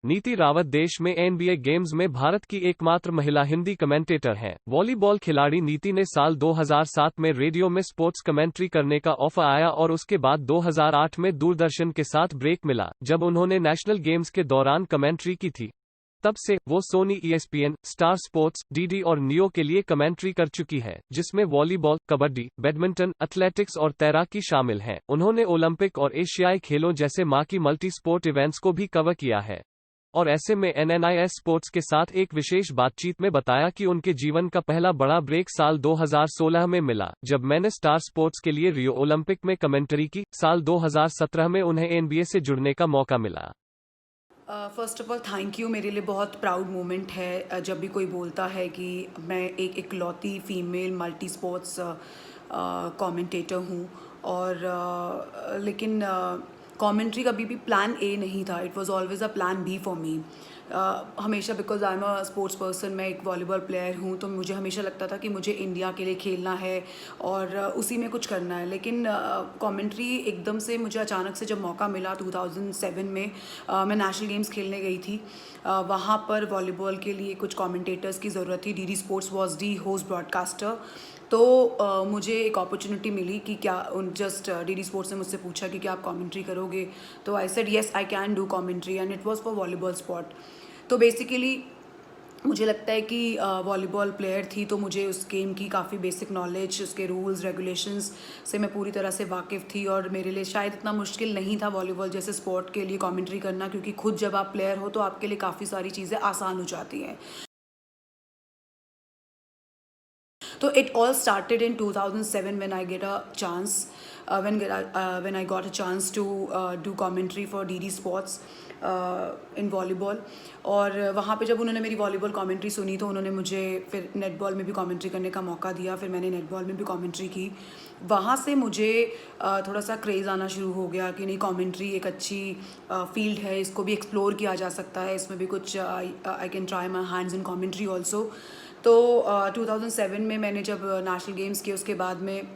नीति रावत देश में एनबीए गेम्स में भारत की एकमात्र महिला हिंदी कमेंटेटर हैं। वॉलीबॉल खिलाड़ी नीति ने साल 2007 में रेडियो में स्पोर्ट्स कमेंट्री करने का ऑफर आया और उसके बाद 2008 में दूरदर्शन के साथ ब्रेक मिला, जब उन्होंने नेशनल गेम्स के दौरान कमेंट्री की थी। तब से वो Sony, ESPN, Star Sports, DD और नियो के लिए कमेंट्री कर चुकी है, जिसमें वॉलीबॉल, कबड्डी, बैडमिंटन, एथलेटिक्स और तैराकी शामिल हैं। उन्होंने ओलंपिक और एशियाई खेलों जैसे मां की मल्टी स्पोर्ट इवेंट्स को भी कवर किया है। और ऐसे में एनएनआईएस स्पोर्ट्स के साथ एक विशेष बातचीत में बताया कि उनके जीवन का पहला बड़ा ब्रेक साल 2016 में मिला, जब मैंने स्टार स्पोर्ट्स के लिए रियो ओलंपिक में कमेंट्री की। साल 2017 में उन्हें एनबीए से जुड़ने का मौका मिला। First of all thank you. मेरे लिए बहुत प्राउड मोमेंट है जब भी कोई बोलता है कि मैं एक इकलौती फ़ीमेल मल्टी स्पोर्ट्स कमेंटेटर हूँ। और लेकिन कमेंट्री कभी भी प्लान ए नहीं था, it was always a plan B for me. हमेशा because I am a sports person, मैं एक वॉलीबॉल प्लेयर हूँ, तो मुझे हमेशा लगता था कि मुझे इंडिया के लिए खेलना है और उसी में कुछ करना है। लेकिन कमेंट्री एकदम से मुझे अचानक से जब मौका मिला 2007 में, मैं नेशनल गेम्स खेलने गई थी। वहाँ पर वॉलीबॉल के लिए कुछ कमेंटेटर्स की ज़रूरत थी। DD sports was the host broadcaster. तो मुझे एक अपॉर्चुनिटी मिली कि क्या जस्ट डीडी स्पोर्ट्स ने मुझसे पूछा कि क्या आप कमेंट्री करोगे, तो I said yes I can do commentary and it was for volleyball spot. तो बेसिकली मुझे लगता है कि वॉलीबॉल प्लेयर थी, तो मुझे उस गेम की काफ़ी बेसिक नॉलेज, उसके रूल्स रेगुलेशंस से मैं पूरी तरह से वाकिफ़ थी। और मेरे लिए शायद इतना मुश्किल नहीं था वॉलीबॉल जैसे स्पोर्ट के लिए कमेंट्री करना, क्योंकि खुद जब आप प्लेयर हो तो आपके लिए काफ़ी सारी चीज़ें आसान हो जाती हैं। So it all started in 2007 when I get a chance, when I got a chance to do commentary for DD Sports in volleyball। और वहाँ पे जब उन्होंने मेरी वॉलीबॉल कमेंट्री सुनी तो उन्होंने मुझे फिर नेटबॉल में भी कमेंट्री करने का मौका दिया। फिर मैंने नेटबॉल में भी कमेंट्री की। वहाँ से मुझे थोड़ा सा क्रेज़ आना शुरू हो गया कि नहीं, कमेंट्री एक अच्छी फील्ड है, इसको भी एक्सप्लोर किया जा सकता है, इसमें भी कुछ I can try my hands in commentary also. तो 2007 में मैंने जब नेशनल गेम्स किए, उसके बाद में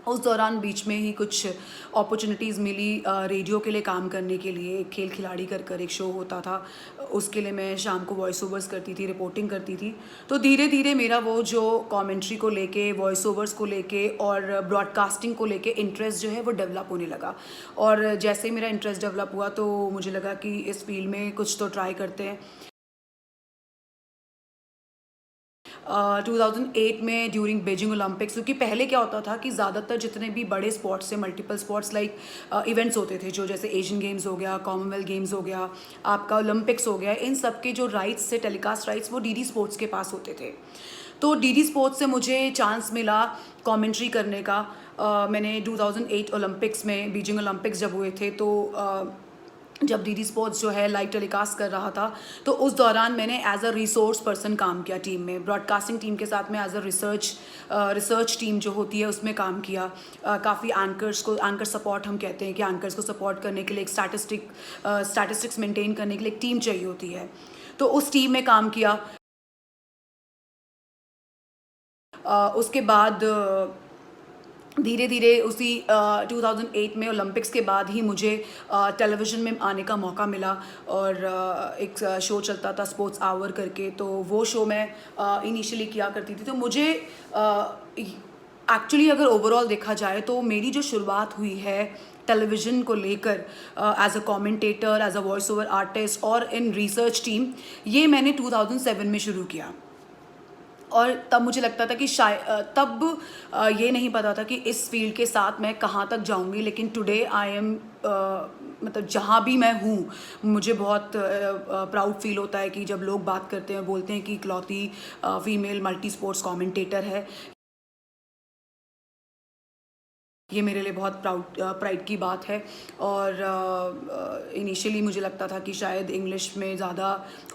उस दौरान बीच में ही कुछ अपॉर्चुनिटीज़ मिली रेडियो के लिए काम करने के लिए। खेल खिलाड़ी कर एक शो होता था, उसके लिए मैं शाम को वॉइस ओवर्स करती थी, रिपोर्टिंग करती थी। तो धीरे धीरे मेरा वो जो कमेंट्री को लेके, वॉइस ओवर्स को लेके और ब्रॉडकास्टिंग को लेके इंटरेस्ट जो है वो डेवलप होने लगा। और जैसे ही मेरा इंटरेस्ट डेवलप हुआ तो मुझे लगा कि इस फील्ड में कुछ तो ट्राई करते हैं। 2008 में ड्यूरिंग बीजिंग ओलंपिक्स, क्योंकि पहले क्या होता था कि ज़्यादातर जितने भी बड़े स्पोर्ट्स से मल्टीपल स्पोर्ट्स लाइक इवेंट्स होते थे, जो जैसे एशियन गेम्स हो गया, कॉमनवेल्थ गेम्स हो गया, आपका ओलंपिक्स हो गया, इन सब के जो राइट्स से टेलीकास्ट राइट्स वो डीडी स्पोर्ट्स के पास होते थे। तो डीडी स्पोर्ट्स से मुझे चांस मिला कमेंट्री करने का। मैंने 2008 ओलंपिक्स में, बीजिंग ओलंपिक्स जब हुए थे, तो जब डीडी स्पोर्ट्स जो है लाइव टेलीकास्ट कर रहा था, तो उस दौरान मैंने एज अ रिसोर्स पर्सन काम किया टीम में। ब्रॉडकास्टिंग टीम के साथ में एज अ रिसर्च टीम जो होती है उसमें काम किया। काफ़ी एंकर सपोर्ट हम कहते हैं कि एंकर्स को सपोर्ट करने के लिए एक स्टैटिस्टिक्स मेंटेन करने के लिए एक टीम चाहिए होती है, तो उस टीम में काम किया। उसके बाद धीरे धीरे उसी 2008 में ओलंपिक्स के बाद ही मुझे टेलीविज़न में आने का मौका मिला। और एक शो चलता था स्पोर्ट्स आवर करके, तो वो शो मैं इनिशियली किया करती थी। तो मुझे एक्चुअली अगर ओवरऑल देखा जाए तो मेरी जो शुरुआत हुई है टेलीविज़न को लेकर as a commentator, as a voice over artist और इन रिसर्च टीम, ये मैंने 2007 में शुरू किया। और तब मुझे लगता था कि शायद तब ये नहीं पता था कि इस फील्ड के साथ मैं कहाँ तक जाऊँगी। लेकिन टुडे आई एम मतलब जहाँ भी मैं हूँ, मुझे बहुत प्राउड फील होता है कि जब लोग बात करते हैं, बोलते हैं कि इकलौती फीमेल मल्टी स्पोर्ट्स कमेंटेटर है। ये मेरे लिए बहुत प्राइड की बात है। और इनिशियली मुझे लगता था कि शायद इंग्लिश में ज़्यादा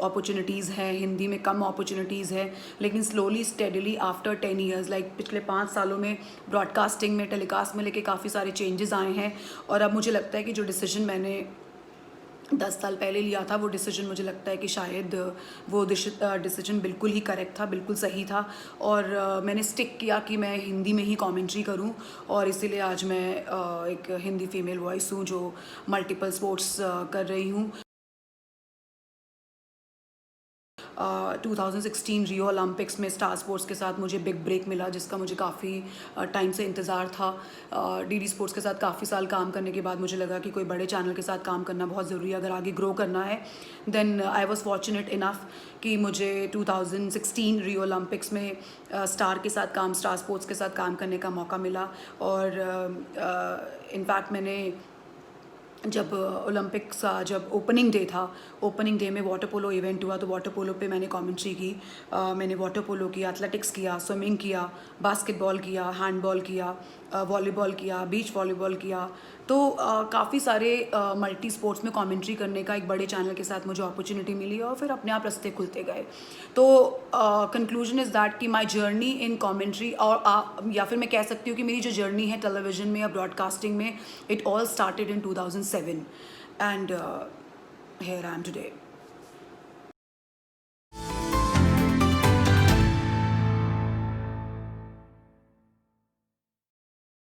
अपॉर्चुनिटीज़ हैं, हिंदी में कम अपॉर्चुनिटीज़ हैं, लेकिन slowly steadily after 10 years, like पिछले 5 सालों में ब्रॉडकास्टिंग में, टेलीकास्ट में लेके काफ़ी सारे चेंजेस आए हैं। और अब मुझे लगता है कि जो डिसीजन मैंने 10 साल पहले लिया था, वो डिसीजन मुझे लगता है कि शायद वो डिसीजन बिल्कुल ही करेक्ट था, बिल्कुल सही था। और मैंने स्टिक किया कि मैं हिंदी में ही कमेंट्री करूं, और इसीलिए आज मैं एक हिंदी फीमेल वॉइस हूं जो मल्टीपल स्पोर्ट्स कर रही हूं। 2016 रियो ओलंपिक्स में स्टार स्पोर्ट्स के साथ मुझे बिग ब्रेक मिला, जिसका मुझे काफ़ी टाइम से इंतज़ार था। डीडी स्पोर्ट्स के साथ काफ़ी साल काम करने के बाद मुझे लगा कि कोई बड़े चैनल के साथ काम करना बहुत ज़रूरी है अगर आगे ग्रो करना है। Then I was fortunate enough कि मुझे 2016 रियो ओलंपिक्स में स्टार स्पोर्ट्स के साथ काम करने का मौका मिला। और इनफैक्ट मैंने जब ओलंपिक्स का जब ओपनिंग डे था, ओपनिंग डे में वाटर पोलो इवेंट हुआ, तो वाटर पोलो पे मैंने कमेंट्री की। मैंने वाटर पोलो किया, एथलेटिक्स किया, स्विमिंग किया, बास्केटबॉल किया, हैंडबॉल किया, वॉलीबॉल किया, बीच वॉलीबॉल किया। तो काफ़ी सारे मल्टी स्पोर्ट्स में कमेंट्री करने का एक बड़े चैनल के साथ मुझे अपॉर्चुनिटी मिली और फिर अपने आप रास्ते खुलते गए। तो कंक्लूजन इज़ दैट कि माई जर्नी इन कमेंट्री और या फिर मैं कह सकती हूँ कि मेरी जो जर्नी है टेलीविज़न में या ब्रॉडकास्टिंग में, it all started in 2007 and here I am today.